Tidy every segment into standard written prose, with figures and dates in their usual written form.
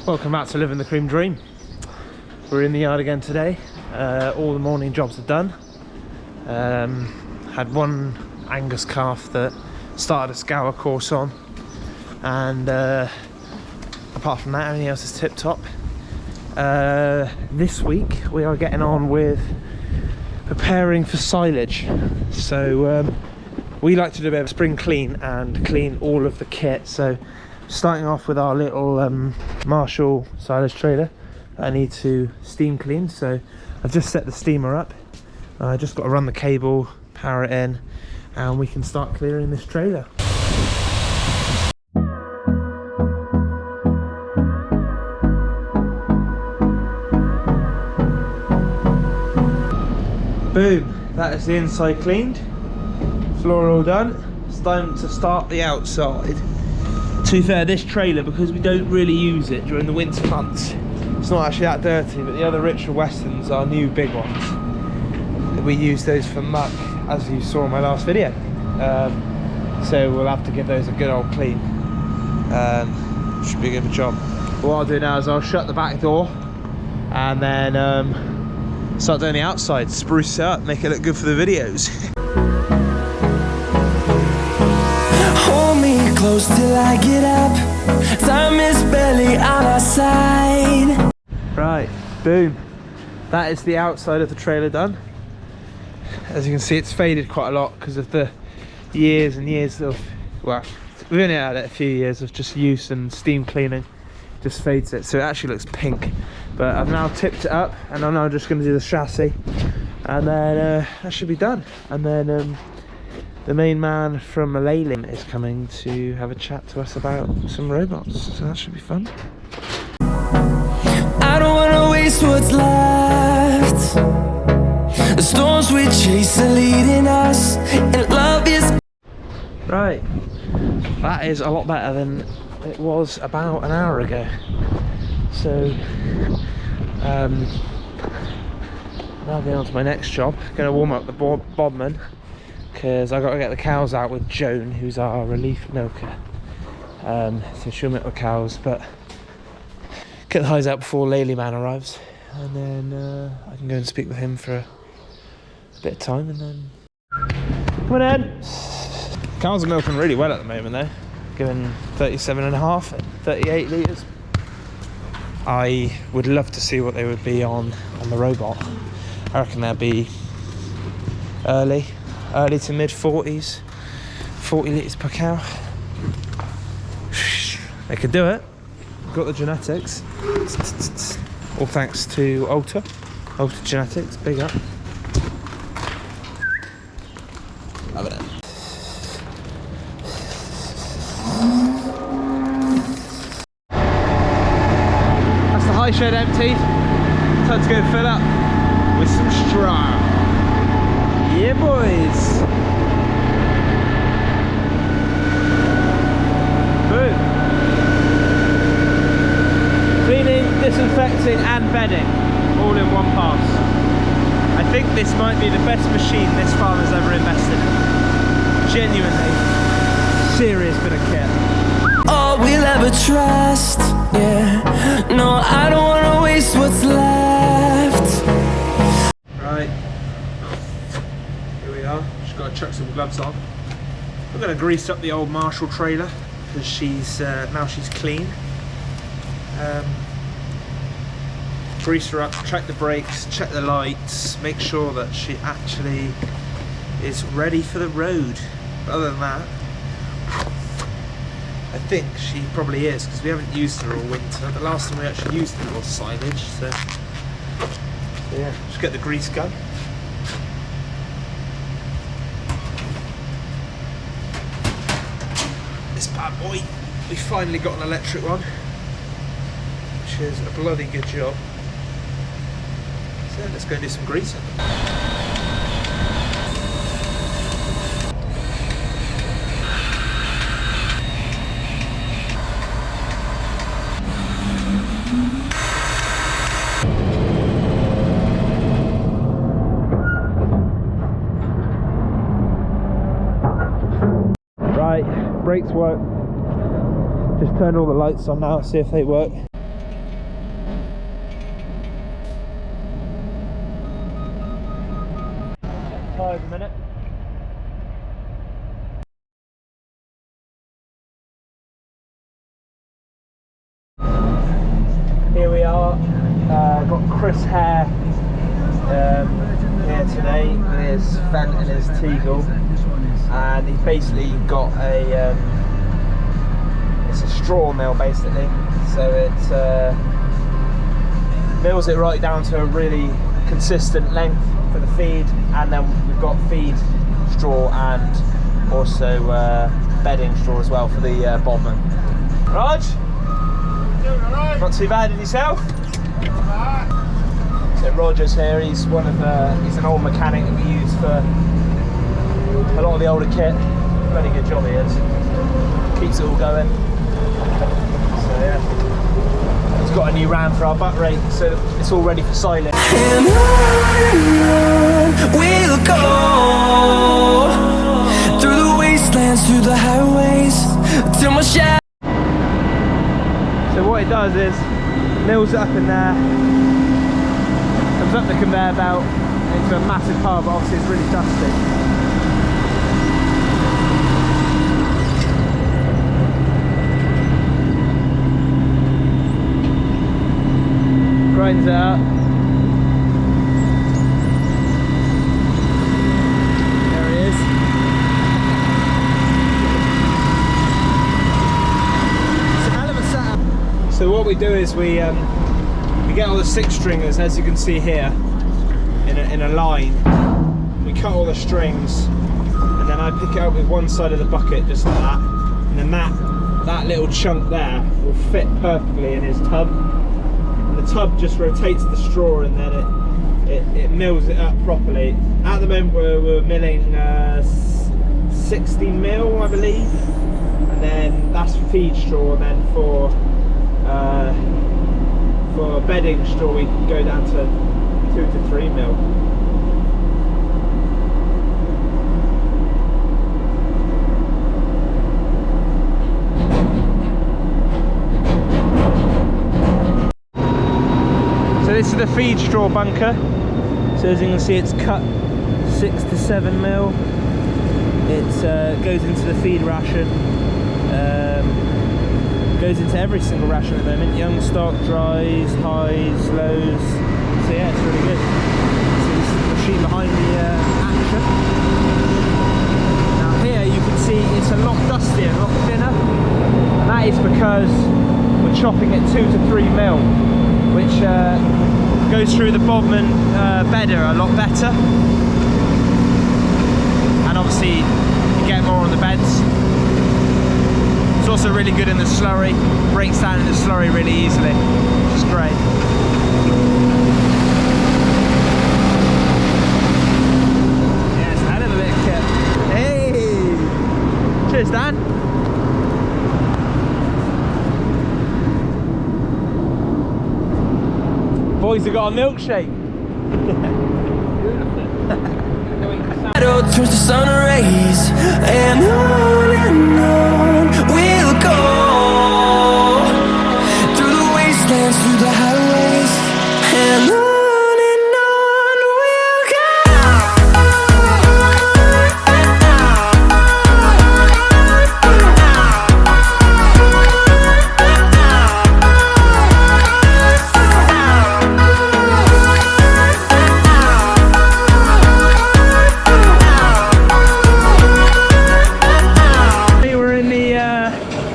Welcome back to Living the Cream Dream. We're in the yard again today. All the morning jobs are done. Had one Angus calf that started a scour course on, and apart from that, everything else is tip top. This week we are getting on with preparing for silage. So we like to do a bit of a spring clean and clean all of the kit. So starting off with our little Marshall silage trailer that I need to steam clean. So I've just set the steamer up. I just got to run the cable, power it in, and we can start clearing this trailer. Boom, that is the inside cleaned, floor all done. It's time to start the outside. To be fair, this trailer, because we don't really use it during the winter months, it's not actually that dirty, but the other Richard Westons are new big ones. We use those for muck, as you saw in my last video. So we'll have to give those a good old clean. Should be a good job. What I'll do now is I'll shut the back door and then start doing the outside, spruce it up, make it look good for the videos. Hold me close till I get up. Time is barely on our side. Right, boom. That is the outside of the trailer done. As you can see, it's faded quite a lot because of the years and years of, well, we've only had it a few years of just use and steam cleaning. Just fades it, so it actually looks pink. But I've now tipped it up, and I'm now just going to do the chassis, and then that should be done. And then the main man from Leyland is coming to have a chat to us about some robots, so that should be fun. I don't want to waste what's left. The storms we chase are leading us, and love is right. That is a lot better than it was about an hour ago. So now going on to my next job. Going to warm up the bodman because I got to get the cows out with Joan, who's our relief milker. So she'll milk the cows, but get the hides out before Lely Man arrives, and then I can go and speak with him for a bit of time, and then come on in. Cows are milking really well at the moment though, giving 37.5 at 38 litres. I would love to see what they would be on the robot. I reckon they'll be early to mid 40s, 40 litres per cow. They could do it. Got the genetics. All thanks to Alta Genetics, big up. Love it. That's the high shed emptied. Time to go and fill up with some straw. Yeah, boys. Boom. Cleaning, disinfecting and bedding all in one pass. I think this might be the best machine this farmer's ever invested in. Genuinely serious bit of kit. all we'll ever trust. Yeah, no, I don't want to waste what's left. Right, here we are. Just got to chuck some gloves on. We're going to grease up the old Marshall trailer because she's now she's clean. Grease her up, check the brakes, check the lights, make sure that she actually is ready for the road. But other than that, I think she probably is, because we haven't used her all winter. The last time we actually used her was silage, so yeah, just get the grease gun. This bad boy, we finally got an electric one, which is a bloody good job. So let's go do some greasing. Right, brakes work. Just turn all the lights on now, see if they work. got Chris Hare here today with his vent and his Teagle, and he's basically got a it's a straw mill basically, so it mills it right down to a really consistent length for the feed, and then we've got feed straw and also bedding straw as well for the bodman. Raj? Not too bad in yourself? So Roger's here, he's he's an old mechanic that we use for a lot of the older kit. Really good job he is. Keeps it all going. So yeah. He's got a new ram for our butt rate, so it's all ready for silage. And on we'll go through the wastelands, through the highways, till my shadow. So what it does is mills it up in there, comes up the conveyor belt into a massive pile, but obviously it's really dusty. Grinds it up. There he is. It's a hell of a setup. So what we do is we get all the 6 stringers, as you can see here, in a line. We cut all the strings, and then I pick it up with one side of the bucket, just like that. And then that little chunk there will fit perfectly in his tub. And the tub just rotates the straw, and then it mills it up properly. At the moment we're milling 60 mil, I believe. And then that's for feed straw, and then for bedding straw we can go down to 2 to 3 mil. So this is the feed straw bunker. So as you can see, it's cut 6 to 7 mil. It goes into the feed ration. Goes into every single ration at the moment. Young stock, dries, highs, lows. So yeah, it's really good. So this is the machine behind the action. Now here you can see it's a lot dustier, a lot thinner. And that is because we're chopping at 2 to 3 mil, which goes through the bodman bedder a lot better. And obviously you get more on the beds. It's also really good in the slurry, breaks down in the slurry really easily, which is great. Yeah, it's a hell of a bit of kit. Hey! Cheers, Dan. Boys have got a milkshake. Shadow turns to sun rays, and on we'll go through the wastelands, through the highways, and on we'll go.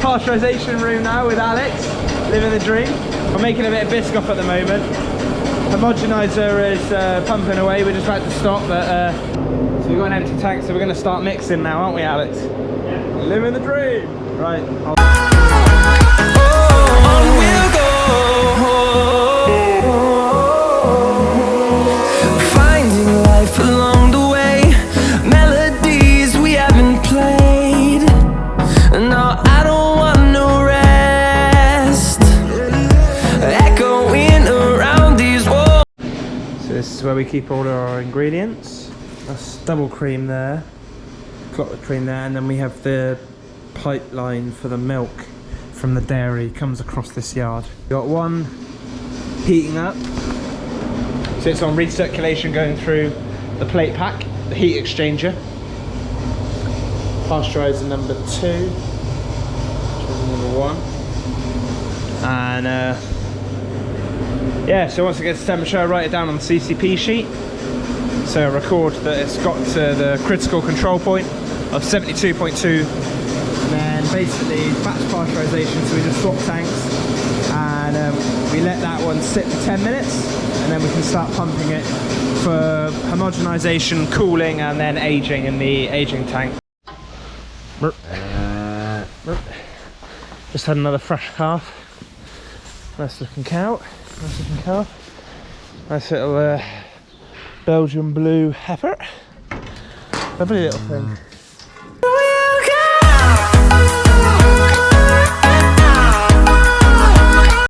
Pasteurisation room now with Alex, living the dream. We're making a bit of biscoff at the moment. Homogenizer is pumping away, we're just about to stop, but so we've got an empty tank, so we're going to start mixing now, aren't we, Alex? Yeah. Living the dream! Right. On we'll go, finding life along the way, melodies we haven't played. No, I don't want no rest, echoing around these walls. So this is where we keep all our ingredients. That's double cream there, clotted cream there, and then we have the pipeline for the milk from the dairy comes across this yard. We've got one heating up, so it's on recirculation going through the plate pack, the heat exchanger. Pasteurizer number 2, which is number 1, and Yeah, so once it gets to temperature, I write it down on the CCP sheet. So I record that it's got to the critical control point of 72.2. And then basically batch pasteurization, so we just swap tanks and we let that one sit for 10 minutes and then we can start pumping it for homogenization, cooling and then aging in the aging tank. Just had another fresh calf. Nice looking cow. Nice looking calf. Nice little Belgian blue heifer. Lovely little thing.